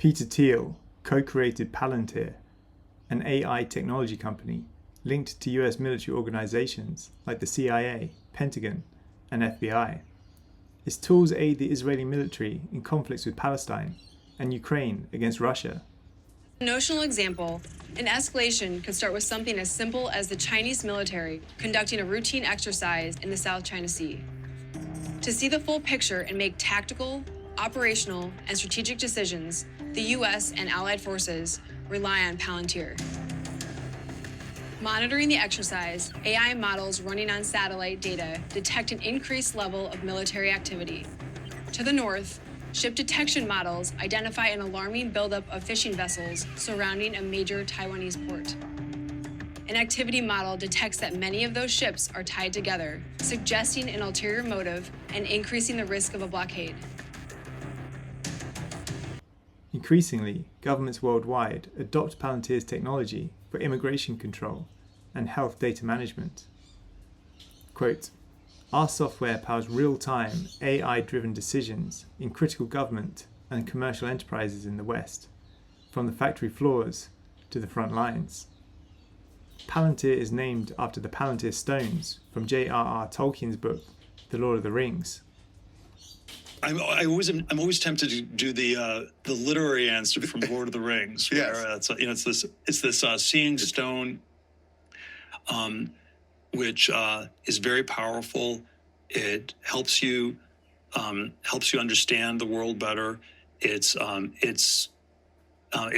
Peter Thiel co-created Palantir, an AI technology company linked to US military organizations like the CIA, Pentagon, and FBI. Its tools aid the Israeli military in conflicts with Palestine and Ukraine against Russia. A notional example, an escalation could start with something as simple as the Chinese military conducting a routine exercise in the South China Sea. To see the full picture and make tactical, operational, and strategic decisions, the US and allied forces rely on Palantir. Monitoring the exercise, AI models running on satellite data detect an increased level of military activity. To the north, ship detection models identify an alarming buildup of fishing vessels surrounding a major Taiwanese port. An activity model detects that many of those ships are tied together, suggesting an ulterior motive and increasing the risk of a blockade. Increasingly, governments worldwide adopt Palantir's technology for immigration control and health data management. Quote, "Our software powers real-time, AI-driven decisions in critical government and commercial enterprises in the West, from the factory floors to the front lines." Palantir is named after the Palantir Stones from J.R.R. Tolkien's book, The Lord of the Rings. I'm always tempted to do the literary answer from Lord of the Rings, where it's this seeing stone, which is very powerful. It helps you understand the world better. It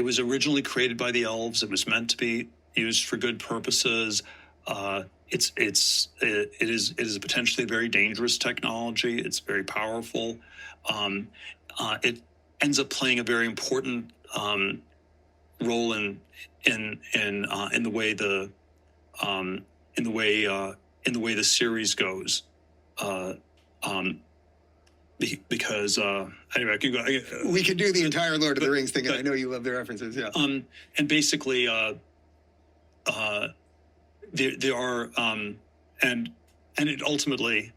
was originally created by the elves. It was meant to be used for good purposes. It is potentially a very dangerous technology. It's very powerful. It ends up playing a very important role in the way the series goes. Because anyway, I can go. We could do the entire Lord of the Rings thing, and I know you love the references. Yeah. And basically, there are, and it ultimately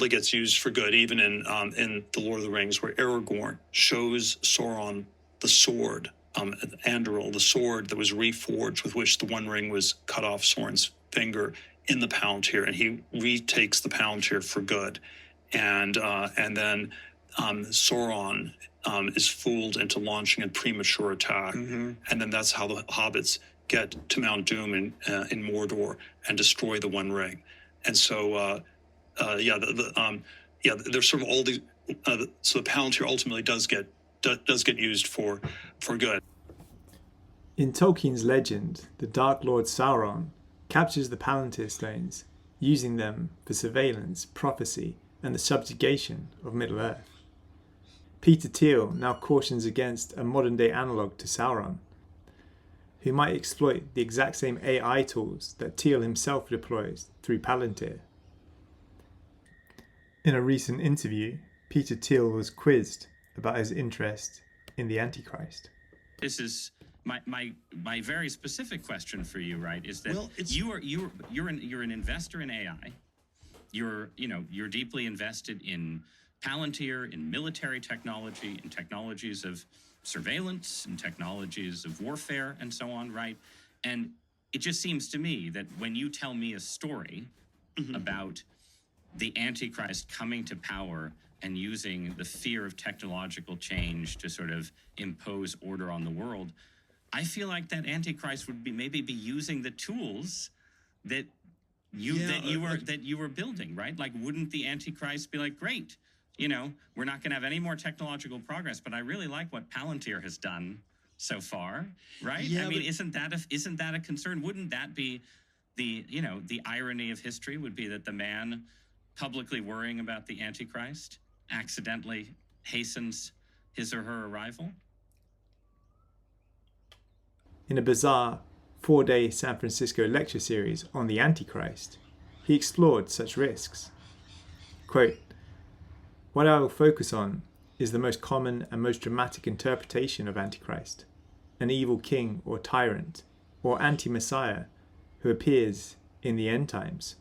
gets used for good, even in the Lord of the Rings, where Aragorn shows Sauron the sword, Anduril, the sword that was reforged with which the One Ring was cut off Sauron's finger in the Palantir, and he retakes the Palantir for good, and then Sauron is fooled into launching a premature attack, and then that's how the hobbits get to Mount Doom in Mordor and destroy the One Ring. And so there's sort of all these. So the Palantir ultimately does get used for good. In Tolkien's legend, the Dark Lord Sauron captures the Palantir stones, using them for surveillance, prophecy, and the subjugation of Middle-earth. Peter Thiel now cautions against a modern-day analogue to Sauron, who might exploit the exact same AI tools that Thiel himself deploys through Palantir. In a recent interview, Peter Thiel was quizzed about his interest in the Antichrist. This is my very specific question for you, right? Is that you're an investor in AI. You're deeply invested in Palantir, in military technology, in technologies of surveillance, and technologies of warfare, and so on, right? And it just seems to me that when you tell me a story about the Antichrist coming to power and using the fear of technological change to sort of impose order on the world, I feel like that Antichrist would maybe be using the tools that you were building, right? Like, wouldn't the Antichrist be like, great, we're not going to have any more technological progress, but I really like what Palantir has done so far, right? Yeah, I mean, isn't that a concern? Wouldn't that be the irony of history would be that the man publicly worrying about the Antichrist accidentally hastens his or her arrival? In a bizarre 4-day San Francisco lecture series on the Antichrist, he explored such risks. Quote, "What I will focus on is the most common and most dramatic interpretation of Antichrist, an evil king or tyrant, or anti-messiah who appears in the end times.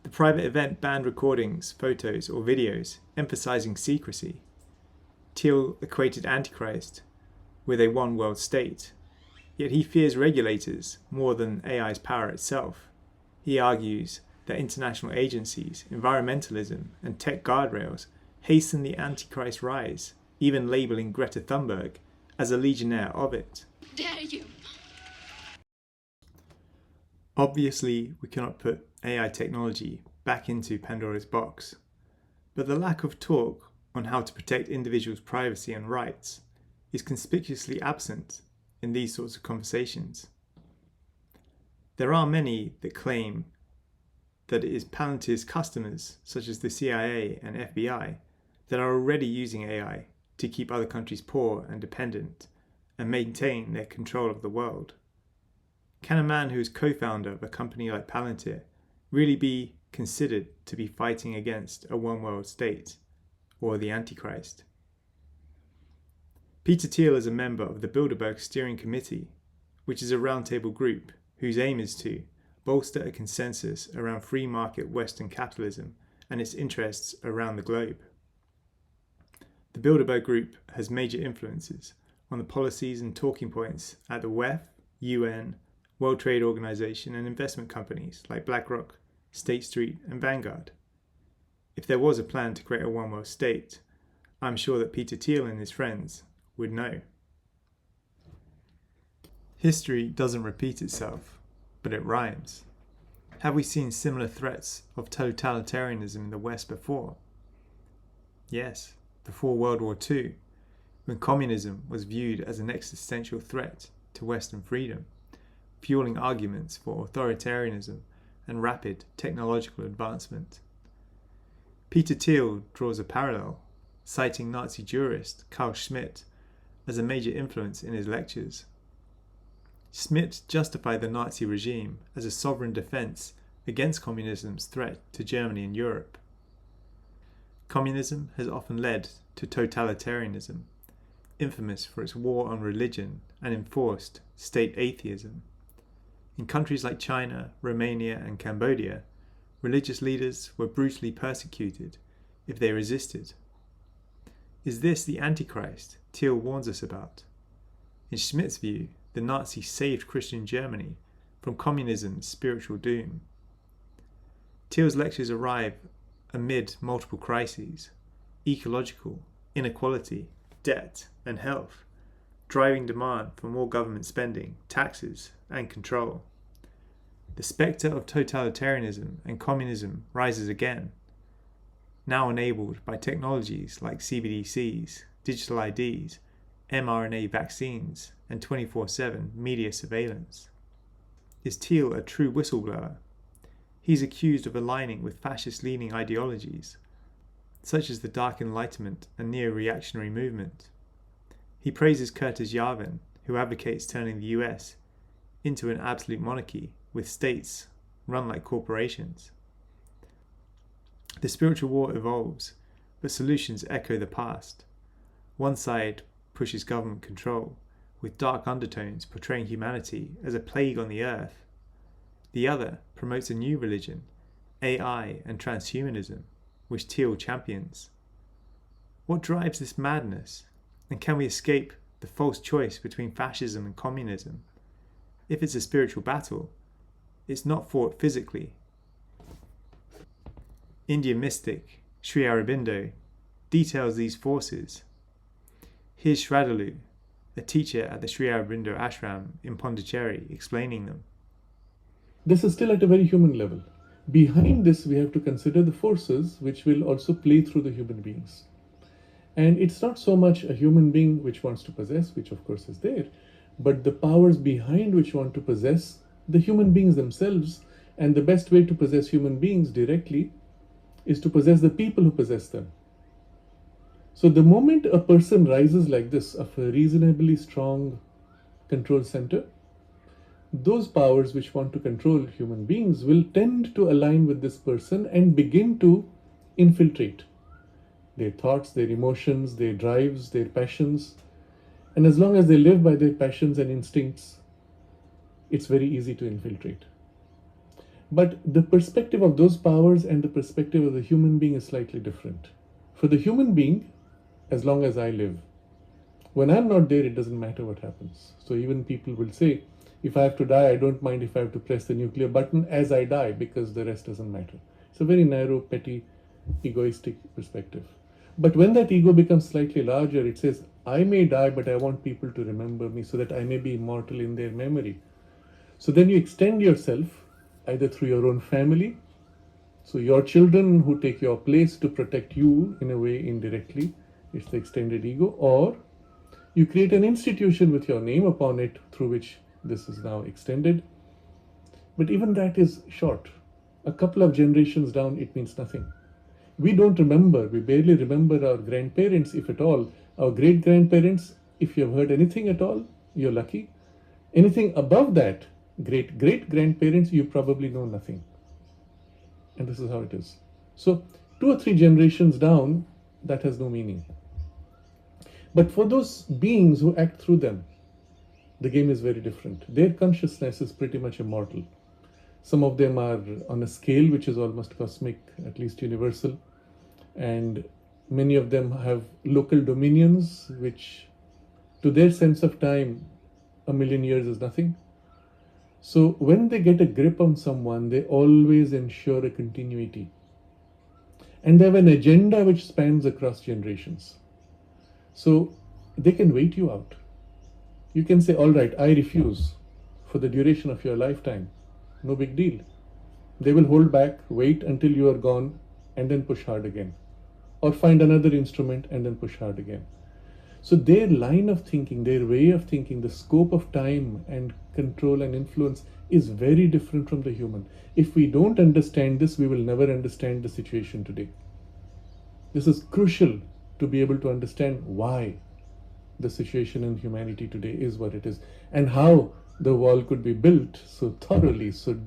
The private event banned recordings, photos, or videos emphasizing secrecy. Thiel equated Antichrist with a one-world state, yet he fears regulators more than AI's power itself. He argues that international agencies, environmentalism, and tech guardrails hasten the Antichrist rise, even labelling Greta Thunberg as a legionnaire of it. Dare you? Obviously, we cannot put AI technology back into Pandora's box, but the lack of talk on how to protect individuals' privacy and rights is conspicuously absent in these sorts of conversations. There are many that claim that it is Palantir's customers, such as the CIA and FBI, that are already using AI to keep other countries poor and dependent and maintain their control of the world. Can a man who is co-founder of a company like Palantir really be considered to be fighting against a one-world state or the Antichrist? Peter Thiel is a member of the Bilderberg Steering Committee, which is a roundtable group whose aim is to bolster a consensus around free market Western capitalism and its interests around the globe. The Bilderberg Group has major influences on the policies and talking points at the WEF, UN, World Trade Organization and investment companies like BlackRock, State Street and Vanguard. If there was a plan to create a one-world state, I'm sure that Peter Thiel and his friends would know. History doesn't repeat itself, but it rhymes. Have we seen similar threats of totalitarianism in the West before? Yes, before World War II, when communism was viewed as an existential threat to Western freedom, fueling arguments for authoritarianism and rapid technological advancement. Peter Thiel draws a parallel, citing Nazi jurist Carl Schmitt as a major influence in his lectures. Schmitt justified the Nazi regime as a sovereign defense against communism's threat to Germany and Europe. Communism has often led to totalitarianism, infamous for its war on religion and enforced state atheism. In countries like China, Romania and Cambodia, religious leaders were brutally persecuted if they resisted. Is this the Antichrist Thiel warns us about? In Schmitt's view, the Nazis saved Christian Germany from communism's spiritual doom. Thiel's lectures arrive amid multiple crises: ecological, inequality, debt and health, driving demand for more government spending, taxes and control. The spectre of totalitarianism and communism rises again, now enabled by technologies like CBDCs, digital IDs, mRNA vaccines, and 24/7 media surveillance. Is Thiel a true whistleblower? He's accused of aligning with fascist-leaning ideologies, such as the Dark Enlightenment and neo-reactionary movement. He praises Curtis Yarvin, who advocates turning the US into an absolute monarchy with states run like corporations. The spiritual war evolves, but solutions echo the past. One side pushes government control, with dark undertones portraying humanity as a plague on the earth. The other promotes a new religion, AI and transhumanism, which Thiel champions. What drives this madness? And can we escape the false choice between fascism and communism? If it's a spiritual battle, it's not fought physically. Indian mystic Sri Aurobindo details these forces. Here's Shradhalu, a teacher at the Sri Aurobindo ashram in Pondicherry, explaining them. This is still at a very human level. Behind this, we have to consider the forces which will also play through the human beings. And it's not so much a human being which wants to possess, which of course is there, but the powers behind which want to possess the human beings themselves. And the best way to possess human beings directly is to possess the people who possess them. So the moment a person rises like this of a reasonably strong control center, those powers which want to control human beings will tend to align with this person and begin to infiltrate their thoughts, their emotions, their drives, their passions. And as long as they live by their passions and instincts, it's very easy to infiltrate. But the perspective of those powers and the perspective of the human being is slightly different. For the human being, as long as I live. When I'm not there, it doesn't matter what happens. So even people will say, if I have to die, I don't mind if I have to press the nuclear button as I die, because the rest doesn't matter. It's a very narrow, petty, egoistic perspective. But when that ego becomes slightly larger, it says, I may die, but I want people to remember me so that I may be immortal in their memory. So then you extend yourself either through your own family, so your children who take your place to protect you in a way indirectly, it's the extended ego, or you create an institution with your name upon it through which this is now extended. But even that is short. A couple of generations down, it means nothing. We don't remember, we barely remember our grandparents, if at all. Our great-grandparents, if you have heard anything at all, you're lucky. Anything above that, great-great-grandparents, you probably know nothing. And this is how it is. So 2 or 3 generations down, that has no meaning. But for those beings who act through them, the game is very different. Their consciousness is pretty much immortal. Some of them are on a scale which is almost cosmic, at least universal. And many of them have local dominions, which to their sense of time, 1,000,000 years is nothing. So when they get a grip on someone, they always ensure a continuity. And they have an agenda which spans across generations. So they can wait you out. You can say, all right, I refuse for the duration of your lifetime. No big deal. They will hold back, wait until you are gone, and then push hard again. Or find another instrument and then push hard again. So their line of thinking, their way of thinking, the scope of time and control and influence is very different from the human. If we don't understand this, we will never understand the situation today. This is crucial to be able to understand why the situation in humanity today is what it is, and how the wall could be built so thoroughly, so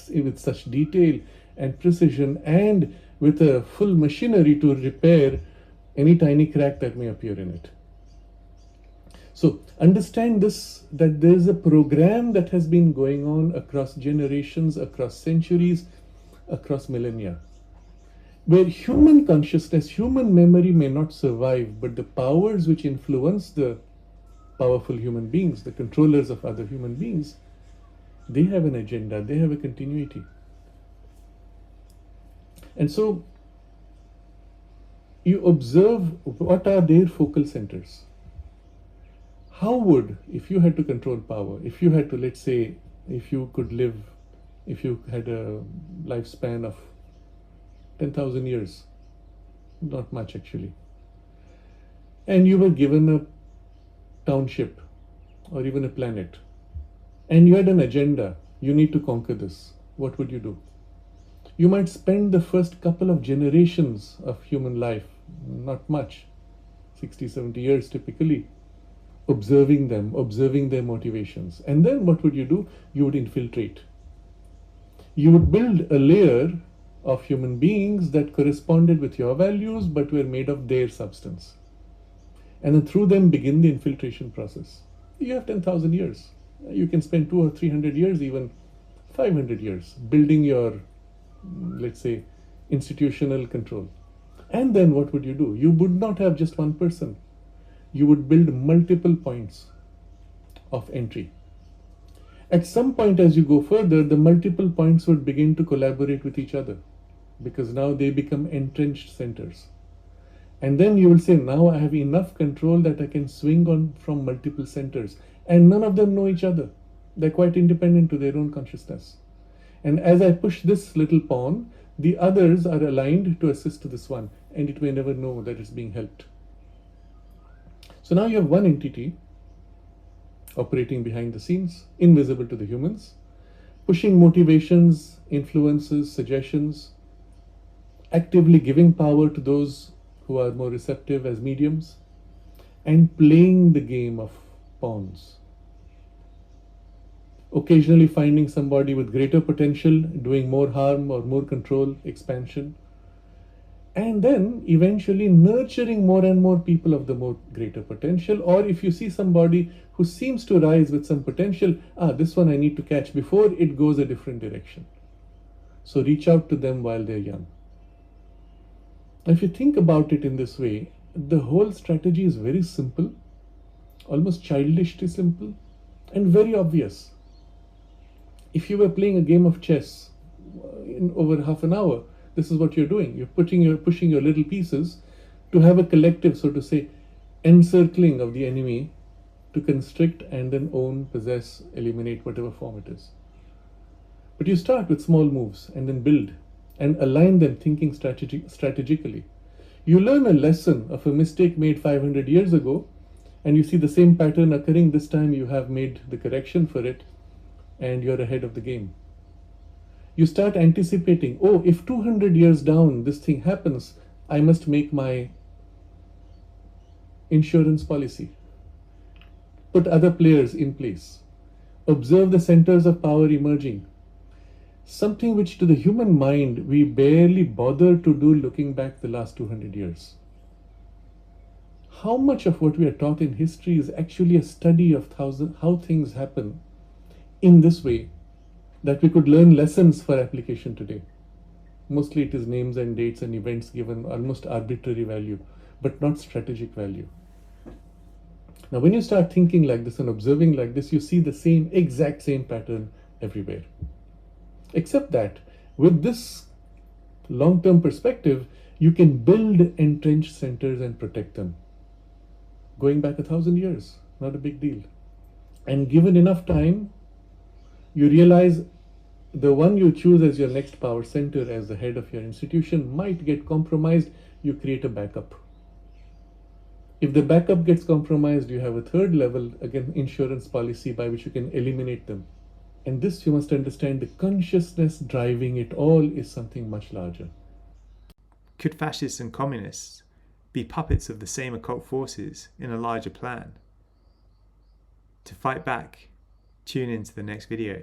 with such detail and precision, and with a full machinery to repair any tiny crack that may appear in it. So understand this, that there is a program that has been going on across generations, across centuries, across millennia, where human consciousness, human memory may not survive, but the powers which influence the powerful human beings, the controllers of other human beings, they have an agenda, they have a continuity. And so you observe what are their focal centers. How would, if you had to control power, if you had to, let's say, if you could live, if you had a lifespan of 10,000 years, not much actually, and you were given a township or even a planet, and you had an agenda, you need to conquer this, what would you do? You might spend the first couple of generations of human life, not much, 60, 70 years typically, observing them, observing their motivations. And then what would you do? You would infiltrate. You would build a layer of human beings that corresponded with your values but were made of their substance. And then through them begin the infiltration process. You have 10,000 years. You can spend 200 or 300 years, even 500 years, building your, let's say, institutional control. And then what would you do? You would not have just one person. You would build multiple points of entry. At some point as you go further, the multiple points would begin to collaborate with each other, because now they become entrenched centers. And then you will say, now I have enough control that I can swing on from multiple centers, and none of them know each other. They're quite independent to their own consciousness. And as I push this little pawn, the others are aligned to assist this one, and it may never know that it's being helped. So now you have one entity operating behind the scenes, invisible to the humans, pushing motivations, influences, suggestions, actively giving power to those who are more receptive as mediums, and playing the game of pawns. Occasionally finding somebody with greater potential, doing more harm or more control, expansion, and then eventually nurturing more and more people of the more greater potential. Or if you see somebody who seems to rise with some potential, this one I need to catch before it goes a different direction. So reach out to them while they're young. If you think about it in this way, the whole strategy is very simple, almost childishly simple, and very obvious. If you were playing a game of chess in over half an hour, this is what you're doing. You're pushing your little pieces to have a collective, so to say, encircling of the enemy to constrict and then own, possess, eliminate, whatever form it is. But you start with small moves and then build and align them, thinking strategically. You learn a lesson of a mistake made 500 years ago, and you see the same pattern occurring. This time you have made the correction for it, and you're ahead of the game. You start anticipating, oh, if 200 years down this thing happens, I must make my insurance policy. Put other players in place. Observe the centers of power emerging. Something which to the human mind we barely bother to do looking back the last 200 years. How much of what we are taught in history is actually a study of how things happen in this way, that we could learn lessons for application today? Mostly it is names and dates and events given almost arbitrary value, but not strategic value. Now, when you start thinking like this and observing like this, you see the exact same pattern everywhere. Except that with this long-term perspective, you can build entrenched centers and protect them. Going back 1,000 years, not a big deal. And given enough time, you realize the one you choose as your next power center, as the head of your institution, might get compromised. You create a backup. If the backup gets compromised, you have a third level, again, insurance policy by which you can eliminate them. And this, you must understand, the consciousness driving it all is something much larger. Could fascists and communists be puppets of the same occult forces in a larger plan? To fight back, tune into the next video.